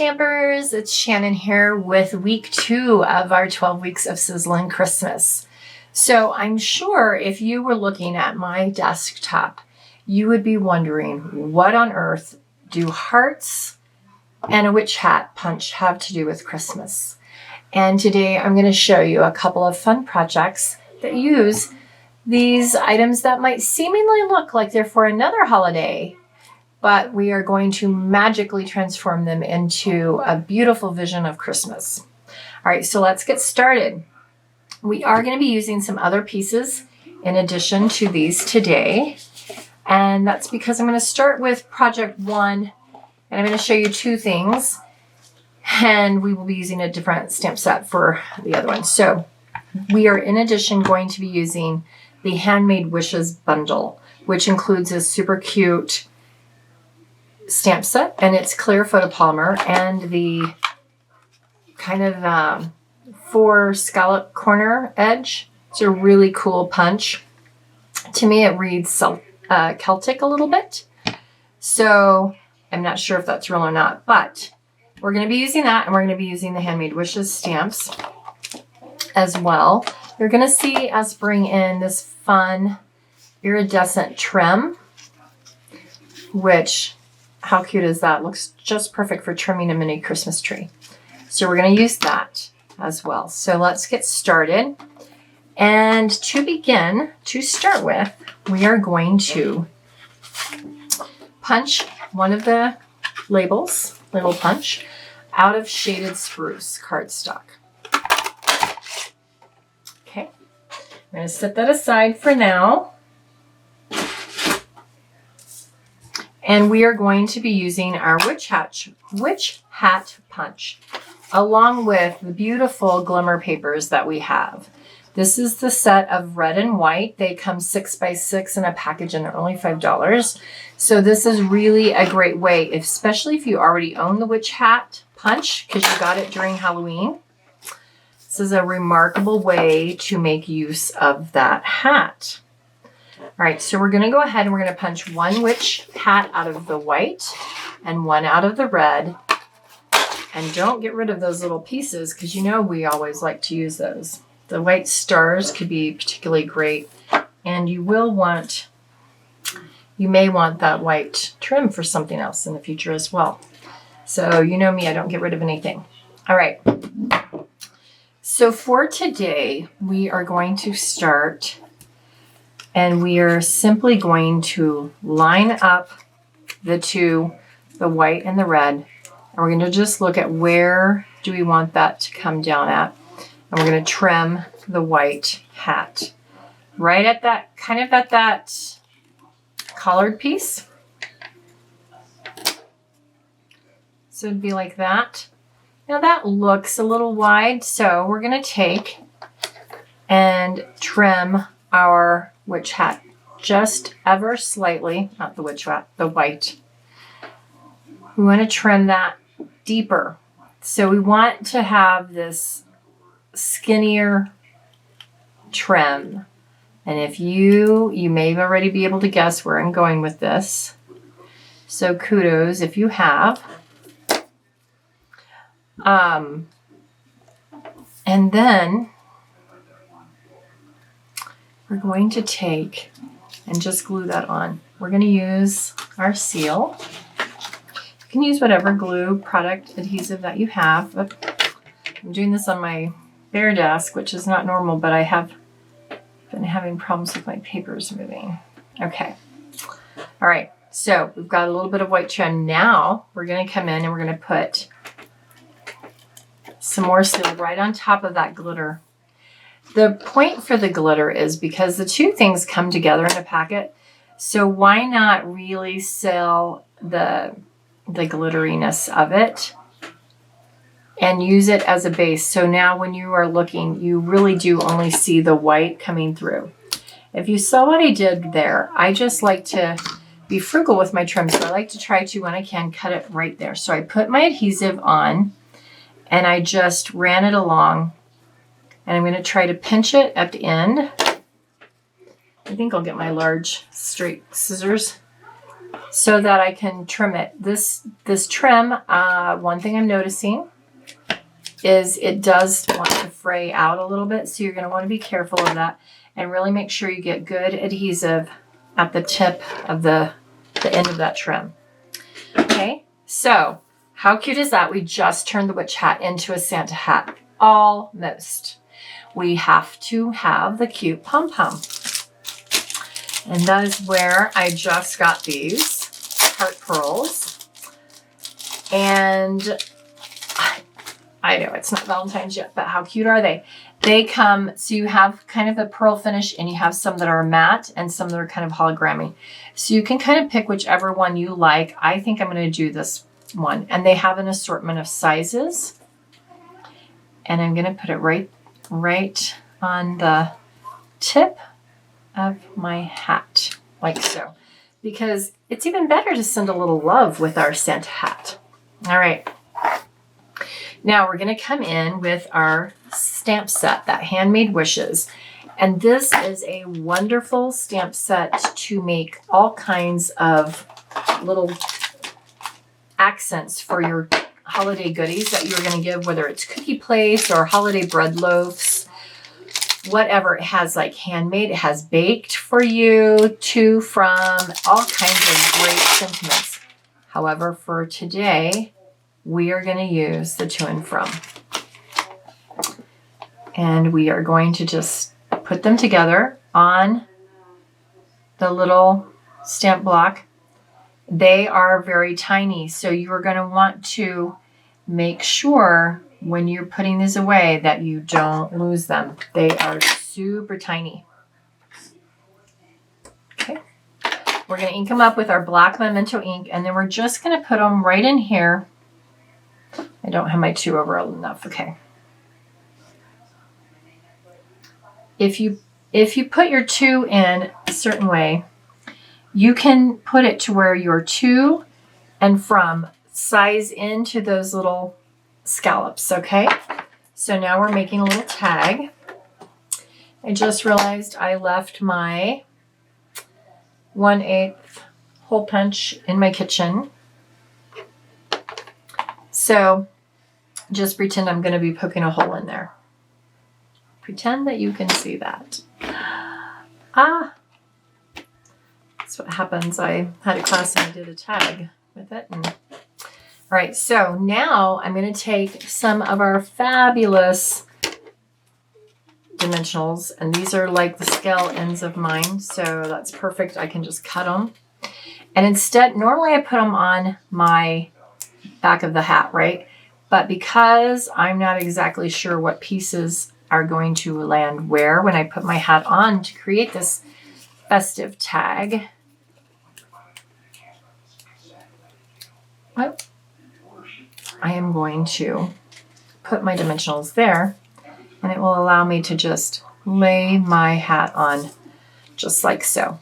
Stampers, it's Shannon here with week 2 of our 12 weeks of Sizzlen Christmas. So I'm sure if you were looking at my desktop, you would be wondering, what on earth do hearts and a witch hat punch have to do with Christmas? And today I'm going to show you a couple of fun projects that use these items that might seemingly look like they're for another holiday, but we are going to magically transform them into a beautiful vision of Christmas. All right, so let's get started. We are going to be using some other pieces in addition to these today, and that's because I'm going to start with project 1, and I'm going to show you 2 things, and we will be using a different stamp set for the other one. So we are in addition going to be using the Handmade Wishes bundle, which includes a super cute stamp set, and it's clear photopolymer, and the kind of 4 scallop corner edge. It's a really cool punch. To me, it reads Celtic a little bit, so I'm not sure if that's real or not, but we're going to be using that, and we're going to be using the Handmade Wishes stamps as well. You're going to see us bring in this fun iridescent trim, which, how cute is that? Looks just perfect for trimming a mini Christmas tree. So we're going to use that as well. So let's get started. And to begin, to start with, we are going to punch one of the labels, label punch, out of shaded spruce cardstock. Okay, I'm going to set that aside for now. And we are going to be using our witch hat punch, along with the beautiful glimmer papers that we have. This is the set of red and white. They come 6 by 6 in a package, and they're only $5. So this is really a great way, especially if you already own the witch hat punch, because you got it during Halloween. This is a remarkable way to make use of that hat. All right, so we're going to go ahead and we're going to punch one witch hat out of the white and one out of the red. And don't get rid of those little pieces, because you know we always like to use those. The white stars could be particularly great, and you may want that white trim for something else in the future as well. So you know me, I don't get rid of anything. All right. So for today, we are going to start, and we are simply going to line up the two, the white and the red, and we're going to just look at where do we want that to come down at, and we're going to trim the white hat right at that, kind of at that collared piece. So it'd be like that. Now that looks a little wide, so we're going to take and trim our witch hat just ever slightly, not the witch hat, the white. We want to trim that deeper. So we want to have this skinnier trim. And if you may already be able to guess where I'm going with this. So kudos if you have. And then we're going to take and just glue that on. We're going to use our seal. You can use whatever glue, product, adhesive that you have. But I'm doing this on my bare desk, which is not normal, but I have been having problems with my papers moving. Okay. All right. So we've got a little bit of white trim. Now we're going to come in and we're going to put some more seal right on top of that glitter. The point for the glitter is because the two things come together in a packet, so why not really sell the glitteriness of it and use it as a base. So now when you are looking, you really do only see the white coming through. If you saw what I did there, I just like to be frugal with my trim, so I like to try to, when I can, cut it right there. So I put my adhesive on, and I just ran it along, and I'm going to try to pinch it at the end. I think I'll get my large straight scissors so that I can trim it. This trim, one thing I'm noticing is it does want to fray out a little bit. So you're going to want to be careful of that and really make sure you get good adhesive at the tip of the end of that trim. Okay, so how cute is that? We just turned the witch hat into a Santa hat. Almost. We have to have the cute pom-pom. And that is where I just got these heart pearls. And I know it's not Valentine's yet, but how cute are they? They come, so you have kind of a pearl finish and you have some that are matte and some that are kind of hologrammy. So you can kind of pick whichever one you like. I think I'm going to do this one. And they have an assortment of sizes. And I'm going to put it right on the tip of my hat, like so. Because it's even better to send a little love with our Santa hat. All right. Now we're going to come in with our stamp set, that Handmade Wishes. And this is a wonderful stamp set to make all kinds of little accents for your holiday goodies that you're going to give, whether it's cookie place or holiday bread loaves, whatever. It has like handmade, it has baked for you, to, from, all kinds of great sentiments. However, for today, we are going to use the to and from. And we are going to just put them together on the little stamp block. They are very tiny, so you are going to want to make sure when you're putting these away that you don't lose them. They are super tiny. Okay. We're going to ink them up with our black Memento ink, and then we're just going to put them right in here. I don't have my 2 over enough. Okay. If you put your 2 in a certain way, you can put it to where your to and from size into those little scallops, okay? So now we're making a little tag. I just realized I left my 1/8 hole punch in my kitchen. So just pretend I'm going to be poking a hole in there. Pretend that you can see that. That's what happens. I had a class and I did a tag with it. All right, so now I'm going to take some of our fabulous dimensionals, and these are like the scale ends of mine, so that's perfect. I can just cut them. And instead, normally I put them on my back of the hat, right? But because I'm not exactly sure what pieces are going to land where when I put my hat on to create this festive tag, well, I am going to put my dimensionals there, and it will allow me to just lay my hat on just like so.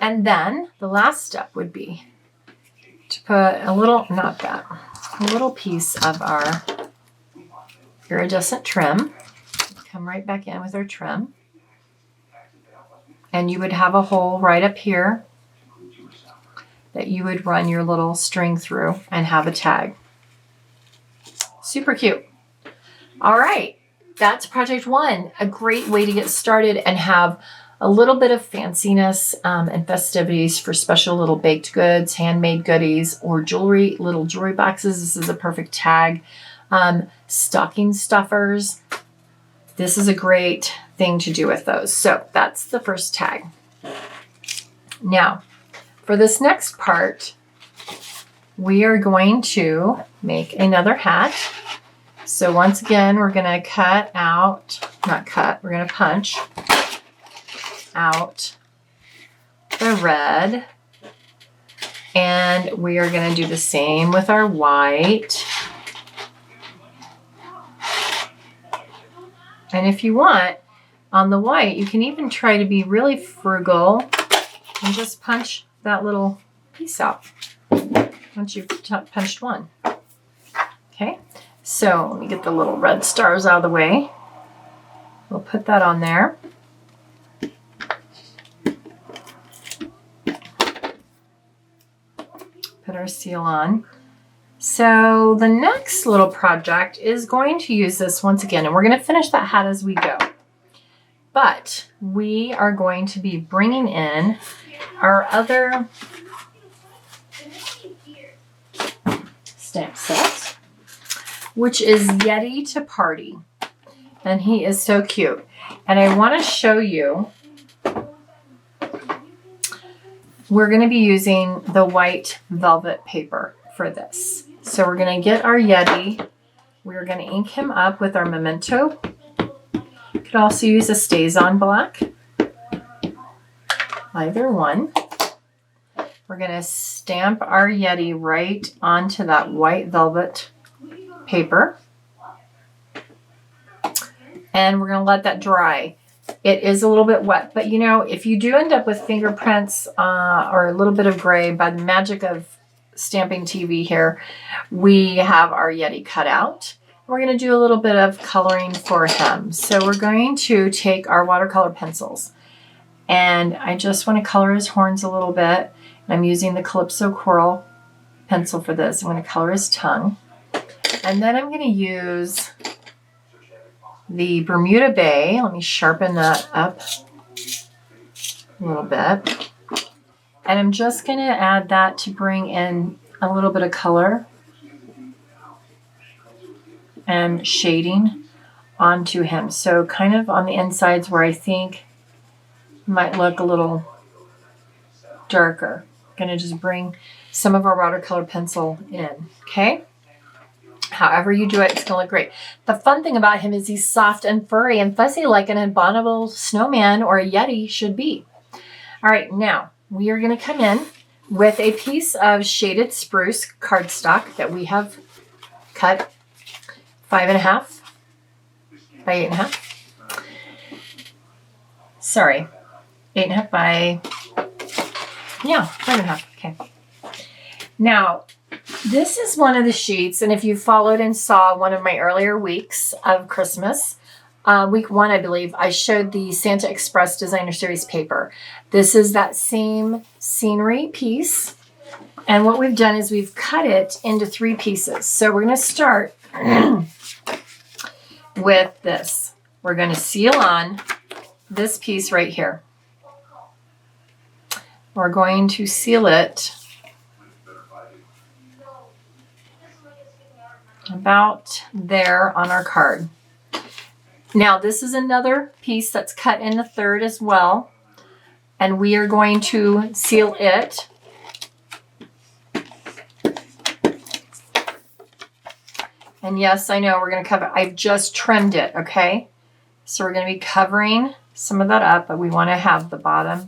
And then the last step would be to put a little, not that, a little piece of our iridescent trim. Come right back in with our trim. And you would have a hole right up here that you would run your little string through and have a tag. Super cute. All right, that's project 1. A great way to get started and have a little bit of fanciness and festivities for special little baked goods, handmade goodies, or jewelry, little jewelry boxes. This is a perfect tag. Stocking stuffers. This is a great thing to do with those. So that's the first tag. Now, for this next part, we are going to make another hat. So once again, we're going to we're going to punch out the red. And we are going to do the same with our white. And if you want, on the white, you can even try to be really frugal and just punch that little piece out once you've punched one. Okay, so let me get the little red stars out of the way. We'll put that on there. put our seal on. So the next little project is going to use this once again, and we're going to finish that hat as we go. But we are going to be bringing in our other stamp set, which is Yeti to Party. And he is so cute. And I want to show you, we're going to be using the white velvet paper for this. So we're going to get our Yeti. We're going to ink him up with our Memento. You could also use a Stays-On black. Either one. We're going to stamp our Yeti right onto that white velvet paper. And we're going to let that dry. It is a little bit wet, but you know, if you do end up with fingerprints or a little bit of gray, by the magic of Stamping TV here, we have our Yeti cut out. We're going to do a little bit of coloring for him. So we're going to take our watercolor pencils, and I just want to color his horns a little bit. I'm using the Calypso Coral pencil for this. I'm going to color his tongue, and then I'm going to use the Bermuda Bay. Let me sharpen that up a little bit. And I'm just going to add that to bring in a little bit of color and shading onto him. So kind of on the insides where I think might look a little darker. Going to just bring some of our watercolor pencil in, okay? However you do it, it's going to look great. The fun thing about him is he's soft and furry and fuzzy like an abominable snowman or a Yeti should be. All right, now we are going to come in with a piece of shaded spruce cardstock that we have cut 5.5 by 8.5. Sorry, 8.5 by, 5.5. Okay. Now, this is one of the sheets, and if you followed and saw one of my earlier weeks of Christmas, week 1, I believe, I showed the Santa Express Designer Series paper. This is that same scenery piece, and what we've done is we've cut it into 3 pieces. So we're going to start with this. We're going to seal on this piece right here. We're going to seal it about there on our card. Now this is another piece that's cut in the 3rd as well, and we are going to seal it. And yes, I know we're going to cover, I've just trimmed it, okay? So we're going to be covering some of that up, but we want to have the bottom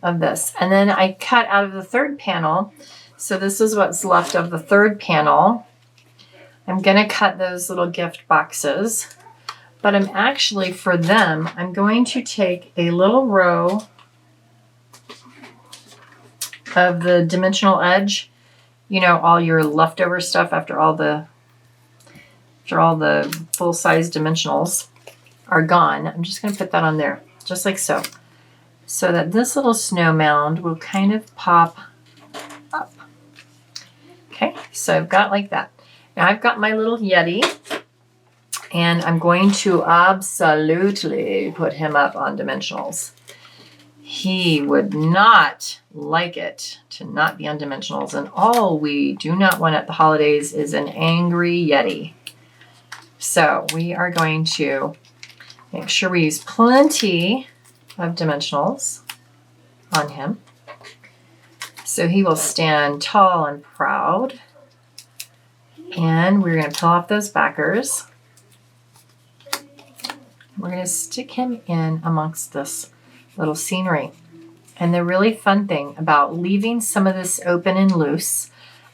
of this. And then I cut out of the 3rd panel. So this is what's left of the 3rd panel. I'm going to cut those little gift boxes, but I'm actually, for them, I'm going to take a little row of the dimensional edge, you know, all your leftover stuff after all the full-size dimensionals are gone. I'm just going to put that on there, just like so, so that this little snow mound will kind of pop up. Okay, so I've got like that. Now I've got my little Yeti, and I'm going to absolutely put him up on dimensionals. He would not like it to not be on dimensionals, and all we do not want at the holidays is an angry Yeti. So we are going to make sure we use plenty of dimensionals on him, so he will stand tall and proud. And we're going to peel off those backers. We're going to stick him in amongst this little scenery. And the really fun thing about leaving some of this open and loose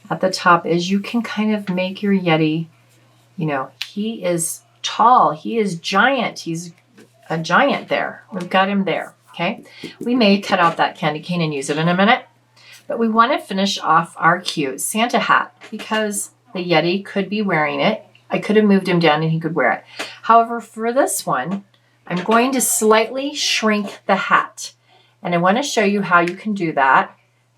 at the top is you can kind of make your Yeti, you know, he is tall, he is giant, he's a giant there. We've got him there, okay? We may cut out that candy cane and use it in a minute, but we want to finish off our cute Santa hat because the Yeti could be wearing it. I could have moved him down and he could wear it. However, for this one, I'm going to slightly shrink the hat. And I want to show you how you can do that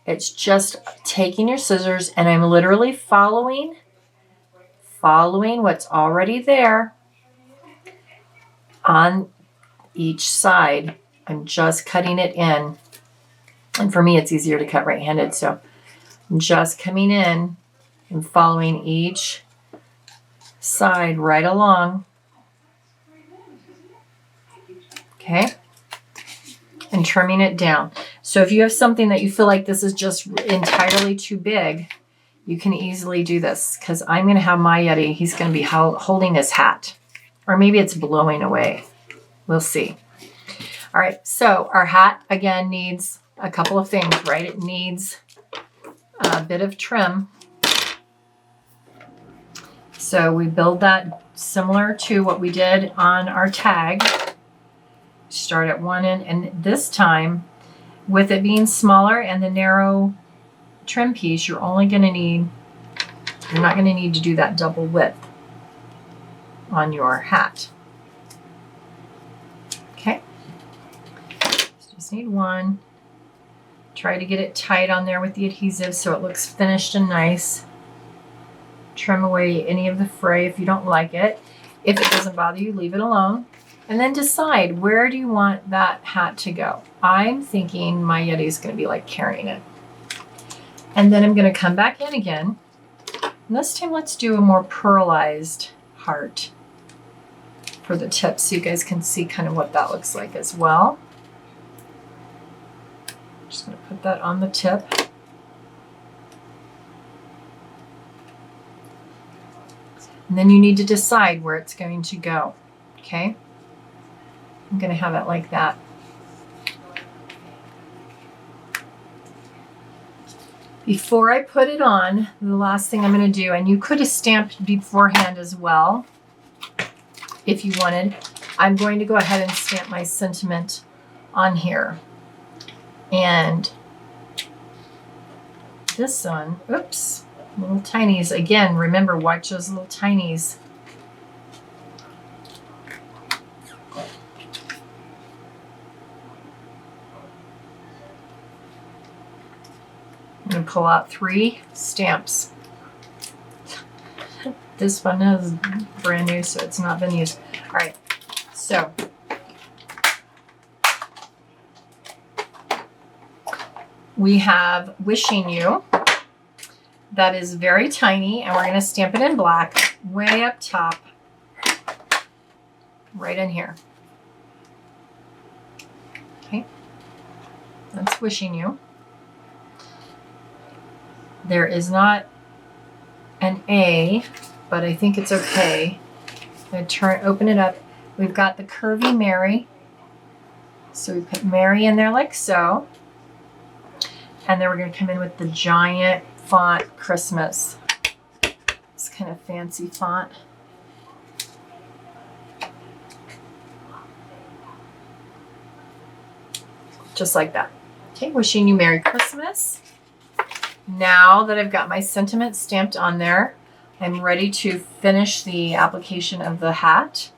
It's just taking your scissors, and I'm literally following what's already there on each side. I'm just cutting it in. And for me, it's easier to cut right-handed. So I'm just coming in and following each side right along. Okay. And trimming it down. So if you have something that you feel like this is just entirely too big, you can easily do this, because I'm going to have my Yeti. He's going to be holding his hat. Or maybe it's blowing away. We'll see. All right. So our hat, again, needs a couple of things, right? It needs a bit of trim. So we build that similar to what we did on our tag. Start at one end, and this time, with it being smaller and the narrow trim piece, you're not going to need to do that double width on your hat. Okay. Just need one. Try to get it tight on there with the adhesive so it looks finished and nice. Trim away any of the fray if you don't like it. If it doesn't bother you, leave it alone. And then decide, where do you want that hat to go? I'm thinking my Yeti is going to be like carrying it. And then I'm going to come back in again. And this time let's do a more pearlized heart for the tip so you guys can see kind of what that looks like as well. Just going to put that on the tip. And then you need to decide where it's going to go. Okay? I'm going to have it like that. Before I put it on, the last thing I'm going to do, and you could have stamped beforehand as well, if you wanted, I'm going to go ahead and stamp my sentiment on here. And this one, oops, little tinies. Again, remember, watch those little tinies. I'm going to pull out 3 stamps. This one is brand new, so it's not been used. All right, so we have Wishing You. That is very tiny, and we're going to stamp it in black way up top, right in here. Okay, that's Wishing You. There is not an A, but I think it's okay. I'm going to open it up. We've got the curvy Mary. So we put Mary in there like so. And then we're going to come in with the giant font Christmas. This kind of fancy font. Just like that. Okay, wishing you Merry Christmas. Now that I've got my sentiment stamped on there, I'm ready to finish the application of the hat.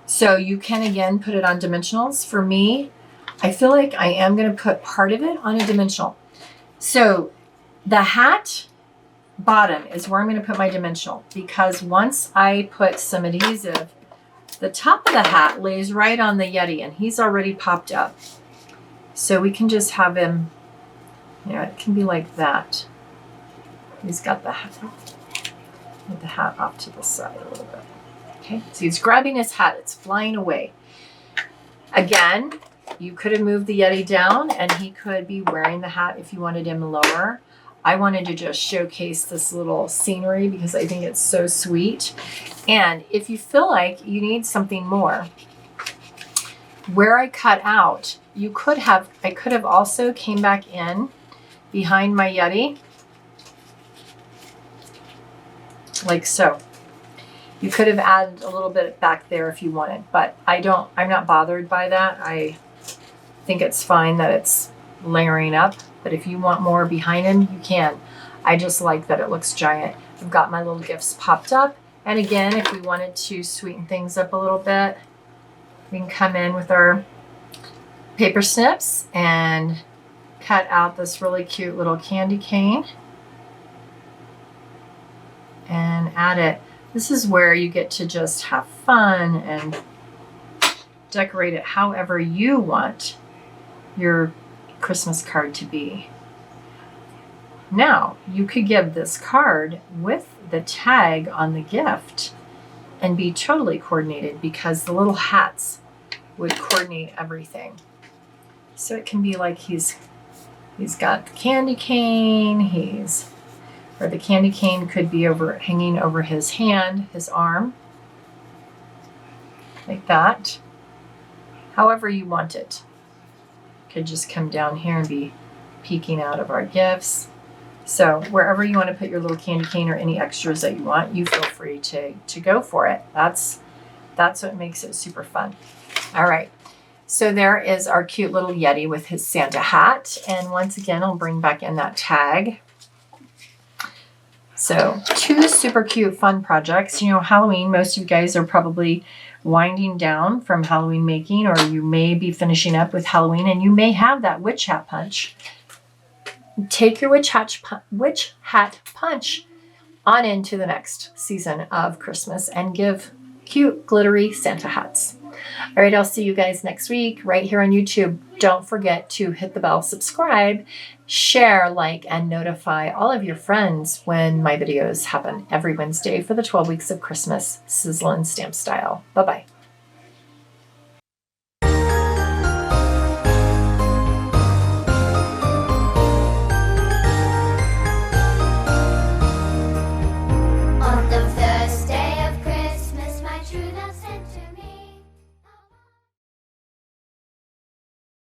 So you can again put it on dimensionals. For me, I feel like I am going to put part of it on a dimensional. So the hat bottom is where I'm going to put my dimensional, because once I put some adhesive, the top of the hat lays right on the Yeti and he's already popped up. So we can just have him, it can be like that. He's got the hat off to the side a little bit. Okay, so he's grabbing his hat. It's flying away. Again, you could have moved the Yeti down and he could be wearing the hat if you wanted him lower. I wanted to just showcase this little scenery because I think it's so sweet. And if you feel like you need something more, where I cut out, I could have also came back in behind my Yeti, like so. You could have added a little bit back there if you wanted, but I'm not bothered by that. I think it's fine that it's layering up, but if you want more behind him, you can. I just like that it looks giant. I've got my little gifts popped up. And again, if we wanted to sweeten things up a little bit, we can come in with our paper snips and cut out this really cute little candy cane and add it. This is where you get to just have fun and decorate it however you want your Christmas card to be. Now, you could give this card with the tag on the gift and be totally coordinated because the little hats would coordinate everything. So it can be like he's got the candy cane, or the candy cane could be hanging over his hand, his arm, like that. However you want it. Could just come down here and be peeking out of our gifts. So wherever you want to put your little candy cane or any extras that you want, you feel free to go for it. That's what makes it super fun. All right. So there is our cute little Yeti with his Santa hat. And once again, I'll bring back in that tag. So 2 super cute fun projects. You know, Halloween, most of you guys are probably winding down from Halloween making, or you may be finishing up with Halloween and you may have that witch hat punch. Take your witch hat punch on into the next season of Christmas and give cute glittery Santa hats. All right, I'll see you guys next week right here on YouTube. Don't forget to hit the bell, subscribe, share, like, and notify all of your friends when my videos happen every Wednesday for the 12 weeks of Christmas, Sizzlen stamp style. Bye-bye.